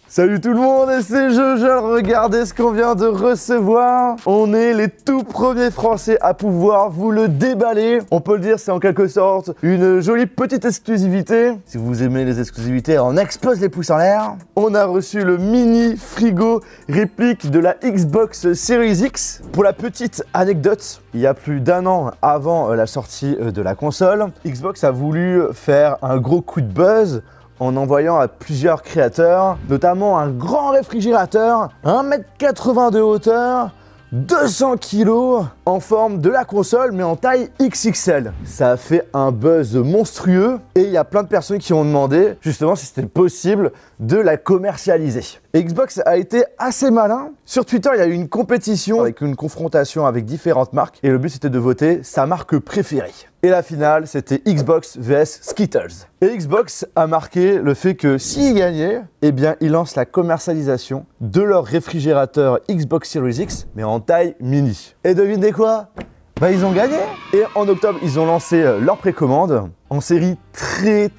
Salut tout le monde, c'est Jojo, regardez ce qu'on vient de recevoir. On est les tout premiers Français à pouvoir vous le déballer. On peut le dire, c'est en quelque sorte une jolie petite exclusivité. Si vous aimez les exclusivités, on explose les pouces en l'air. On a reçu le mini frigo réplique de la Xbox Series X. Pour la petite anecdote, il y a plus d'un an avant la sortie de la console, Xbox a voulu faire un gros coup de buzz en envoyant à plusieurs créateurs, notamment un grand réfrigérateur, 1,80 m de hauteur, 200 kg, en forme de la console, mais en taille XXL. Ça a fait un buzz monstrueux et il y a plein de personnes qui ont demandé justement si c'était possible de la commercialiser. Et Xbox a été assez malin. Sur Twitter, il y a eu une compétition avec une confrontation avec différentes marques et le but c'était de voter sa marque préférée. Et la finale, c'était Xbox vs Skittles. Et Xbox a marqué le fait que s'ils gagnaient, eh bien, ils lancent la commercialisation de leur réfrigérateur Xbox Series X, mais en taille mini. Et devinez quoi? Bah, ils ont gagné. Et en octobre, ils ont lancé leur précommande en série très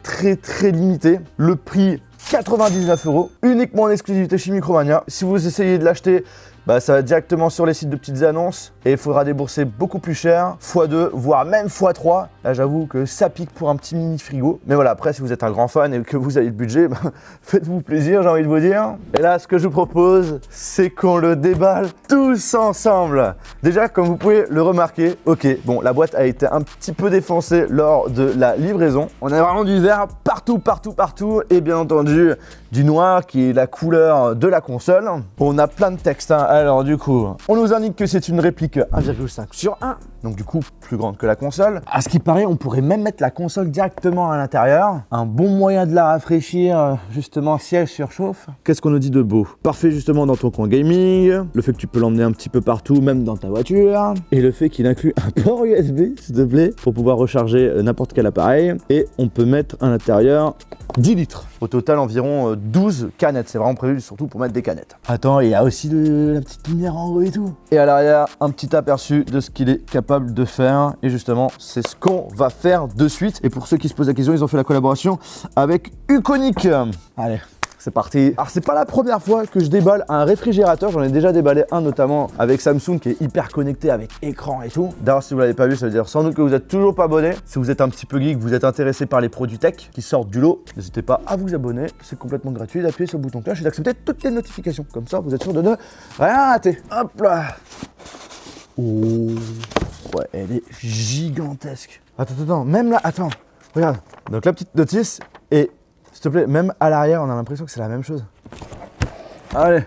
limitée. Le prix 99 €, uniquement en exclusivité chez Micromania. Si vous essayez de l'acheter, bah, ça va directement sur les sites de petites annonces et il faudra débourser beaucoup plus cher, x2, voire même x3. Là, j'avoue que ça pique pour un petit mini frigo. Mais voilà, après, si vous êtes un grand fan et que vous avez le budget, bah, faites-vous plaisir, j'ai envie de vous dire. Et là, ce que je vous propose, c'est qu'on le déballe tous ensemble. Déjà, comme vous pouvez le remarquer, ok, bon, la boîte a été un petit peu défoncée lors de la livraison. On a vraiment du vert partout. Et bien entendu, du noir qui est la couleur de la console. On a plein de textes, hein. Alors du coup, on nous indique que c'est une réplique 1,5/1, donc du coup plus grande que la console. À ce qui paraît, on pourrait même mettre la console directement à l'intérieur. Un bon moyen de la rafraîchir, justement si elle surchauffe. Qu'est-ce qu'on nous dit de beau? Parfait justement dans ton coin gaming, le fait que tu peux l'emmener un petit peu partout, même dans ta voiture, et le fait qu'il inclut un port USB, s'il te plaît, pour pouvoir recharger n'importe quel appareil. Et on peut mettre à l'intérieur 10 litres. Au total, environ 12 canettes. C'est vraiment prévu surtout pour mettre des canettes. Attends, il y a aussi la petite lumière en haut et tout. Et à l'arrière, un petit aperçu de ce qu'il est capable de faire. Et justement, c'est ce qu'on va faire de suite. Et pour ceux qui se posent la question, ils ont fait la collaboration avec Uconic. Allez. C'est parti. Alors c'est pas la première fois que je déballe un réfrigérateur, j'en ai déjà déballé un notamment avec Samsung qui est hyper connecté avec écran et tout. D'ailleurs si vous l'avez pas vu, ça veut dire sans doute que vous êtes toujours pas abonné. Si vous êtes un petit peu geek, vous êtes intéressé par les produits tech qui sortent du lot, n'hésitez pas à vous abonner, c'est complètement gratuit, d'appuyer sur le bouton cloche et d'accepter toutes les notifications. Comme ça vous êtes sûr de ne rien rater. Hop là. Oh ouais, elle est gigantesque. Attends, même là, attends, regarde. Donc la petite notice est, s'il te plaît, même à l'arrière, on a l'impression que c'est la même chose. Allez.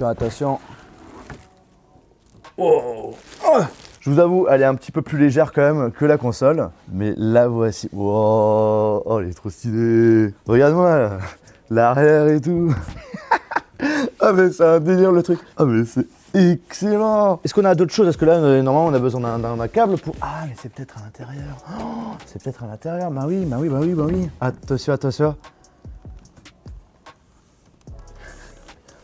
Attention. Oh. Oh. Je vous avoue, elle est un petit peu plus légère quand même que la console. Mais la voici. Oh, elle est trop stylée. Regarde-moi là. L'arrière et tout. Ah mais c'est un délire le truc. Ah mais c'est excellent. Est-ce qu'on a d'autres choses? Parce que là, normalement, on a besoin d'un câble pour... Ah, mais c'est peut-être à l'intérieur. Oh, c'est peut-être à l'intérieur. Bah oui. Attention.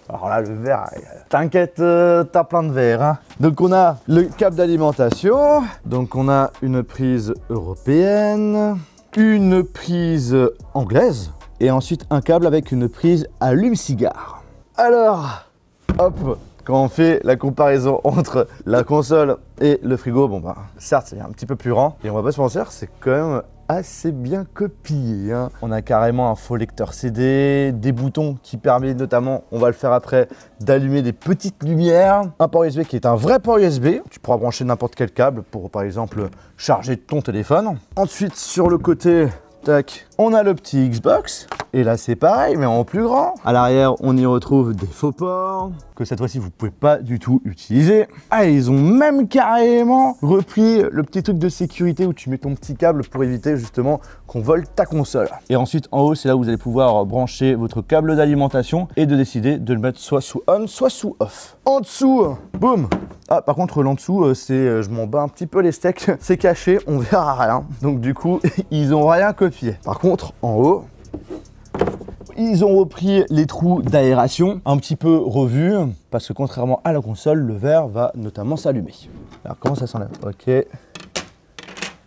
Alors là, le verre, t'inquiète, t'as plein de verres. Hein. Donc on a le câble d'alimentation. Donc on a une prise européenne, une prise anglaise. Et ensuite un câble avec une prise allume-cigare. Alors, hop. Quand on fait la comparaison entre la console et le frigo, bon bah certes c'est un petit peu plus grand et on va pas se mentir, c'est quand même assez bien copié. Hein. On a carrément un faux lecteur CD, des boutons qui permettent notamment, on va le faire après, d'allumer des petites lumières. Un port USB qui est un vrai port USB. Tu pourras brancher n'importe quel câble pour par exemple charger ton téléphone. Ensuite sur le côté, tac, on a le petit Xbox. Et là c'est pareil mais en plus grand. À l'arrière on y retrouve des faux ports que cette fois-ci vous pouvez pas du tout utiliser. Ah ils ont même carrément repris le petit truc de sécurité où tu mets ton petit câble pour éviter justement qu'on vole ta console. Et ensuite en haut c'est là où vous allez pouvoir brancher votre câble d'alimentation et de décider de le mettre soit sous on soit sous off. En dessous, boum. Ah par contre l'en dessous c'est, je m'en bats un petit peu les steaks, c'est caché, on verra rien. Donc du coup ils ont rien copié. Par contre en haut, ils ont repris les trous d'aération, un petit peu revus, parce que contrairement à la console, le verre va notamment s'allumer. Alors comment ça s'enlève? Ok.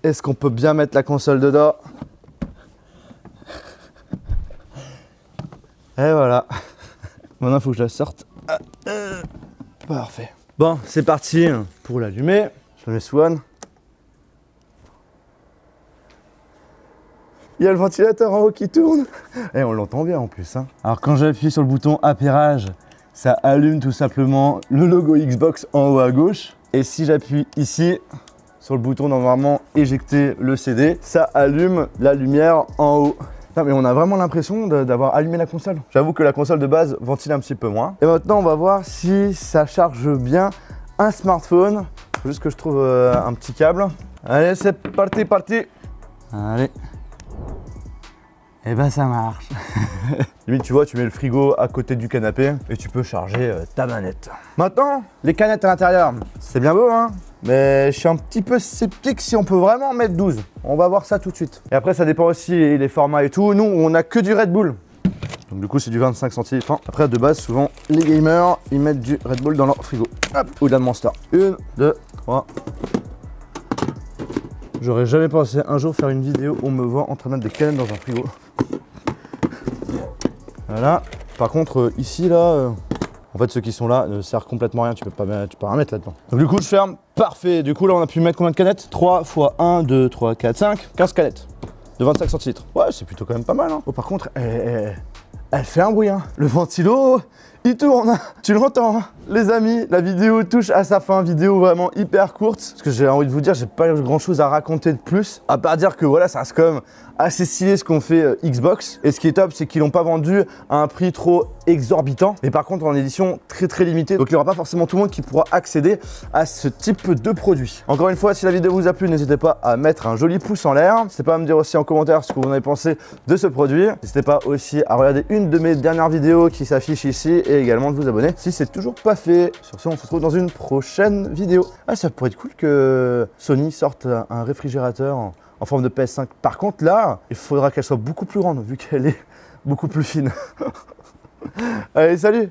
Est-ce qu'on peut bien mettre la console dedans? Et voilà. Maintenant, il faut que je la sorte. Parfait. Bon, c'est parti pour l'allumer. Je le mets sous on. Il y a le ventilateur en haut qui tourne. Et on l'entend bien en plus. Hein. Alors quand j'appuie sur le bouton appairage, ça allume tout simplement le logo Xbox en haut à gauche. Et si j'appuie ici sur le bouton normalement éjecter le CD, ça allume la lumière en haut. Non, mais on a vraiment l'impression d'avoir allumé la console. J'avoue que la console de base ventile un petit peu moins. Et maintenant on va voir si ça charge bien un smartphone. Faut juste que je trouve un petit câble. Allez, c'est parti. Allez. Et ben ça marche. Limite, tu vois, tu mets le frigo à côté du canapé et tu peux charger ta manette. Maintenant, les canettes à l'intérieur. C'est bien beau, hein, mais je suis un petit peu sceptique si on peut vraiment en mettre 12. On va voir ça tout de suite. Et après, ça dépend aussi les formats et tout. Nous, on a que du Red Bull. Donc du coup, c'est du 25 centilitres. Enfin, après, de base, souvent, les gamers, ils mettent du Red Bull dans leur frigo. Hop, ou de la Monster. 1, 2, 3. J'aurais jamais pensé un jour faire une vidéo où on me voit en train de mettre des canettes dans un frigo. Voilà. Par contre, ici, là, en fait, ceux qui sont là ne servent complètement à rien. Tu peux rien mettre là-dedans. Donc du coup, je ferme. Parfait. Du coup, là, on a pu mettre combien de canettes? 3 fois 1, 2, 3, 4, 5. 15 canettes de 25 centilitres. Ouais, c'est plutôt quand même pas mal. Hein. Oh, par contre, elle fait un bruit. Hein. Le ventilo, il tourne. Tu l'entends. Hein. Les amis, la vidéo touche à sa fin. Vidéo vraiment hyper courte. Parce que j'ai envie de vous dire, j'ai pas grand chose à raconter de plus. À part dire que voilà, ça reste quand même assez stylé ce qu'on fait Xbox. Et ce qui est top, c'est qu'ils l'ont pas vendu à un prix trop exorbitant. Mais par contre, en édition très limitée. Donc il n'y aura pas forcément tout le monde qui pourra accéder à ce type de produit. Encore une fois, si la vidéo vous a plu, n'hésitez pas à mettre un joli pouce en l'air. N'hésitez pas à me dire aussi en commentaire ce que vous en avez pensé de ce produit. N'hésitez pas aussi à regarder une de mes dernières vidéos qui s'affiche ici et également de vous abonner si c'est toujours pas fait. Sur ce, on se retrouve dans une prochaine vidéo. Ah, ça pourrait être cool que Sony sorte un réfrigérateur en forme de PS5. Par contre, là, il faudra qu'elle soit beaucoup plus grande vu qu'elle est beaucoup plus fine. Allez, salut!